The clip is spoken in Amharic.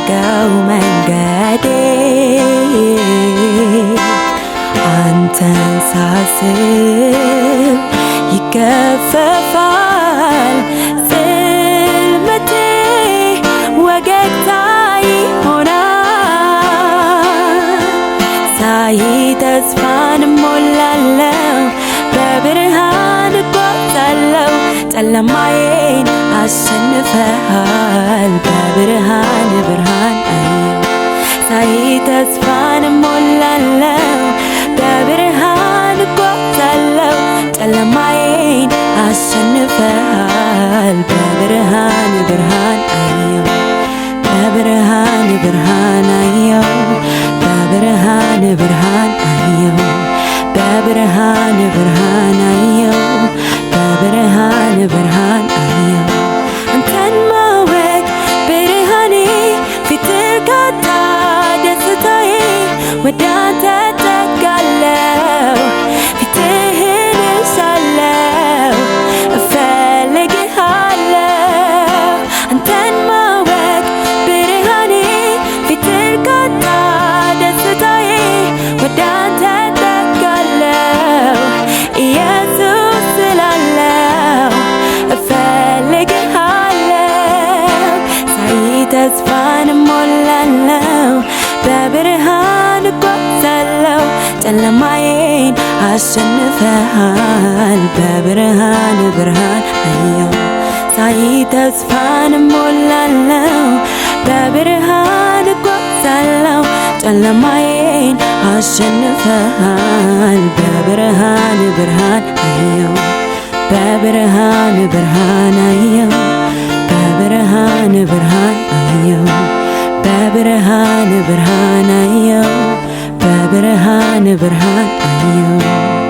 የጠረገው መንገዴ አንተን ሳስብ ይገፈፋል ጽልመቴ ወገግታ ይሆናል ሳይ ተስፋን እሞላለሁ በብርሃን እጓዛለሁ ጨለማዬን አሸንፈሃል በብርሃን ብርሃን አየሁ ሳይ ተስፋን እሞላለሁ በብርሃን እጓዛለሁ ጨለማዬን አሸንፈሃል በብርሃን ብርሃን አየሁ በብርሃን ብርሃን አየሁ በብርሃን ብርሃን አየሁ በብርሃን ብርሃን አየሁ በብርሃን ብርሃን አየሁ አንተን ማወቅ ብርሃኔ ፊት እርካታ ደስታዬ ወደ አንተ እጠጋለሁ ፊትህን እሻለሁ እፈልግሃለሁ አንተን ማወቅ ብርሃኔ ፊት እርካታ ደስታዬ ወደ አንተ እጠጋለሁ ኢየሱስ ስላለው እፈልግሃለሁ ሳይ ተስፋን እሞላለሁ በብርሃን እጓዛለሁ ጨለማዬን አሸንፈሃል በብርሃን ብርሃን አየሁ ሳይ ተስፋን እሞላለሁ በብርሃን እጓዛለሁ ጨለማዬን አሸንፈሃል በብርሃን ብርሃን አየሁ በብርሃን ብርሃን አየሁ በብርሃን ብርሃን አየሁ በብርሃን ብርሃን አየሁ በብርሃን ብርሃን አየሁ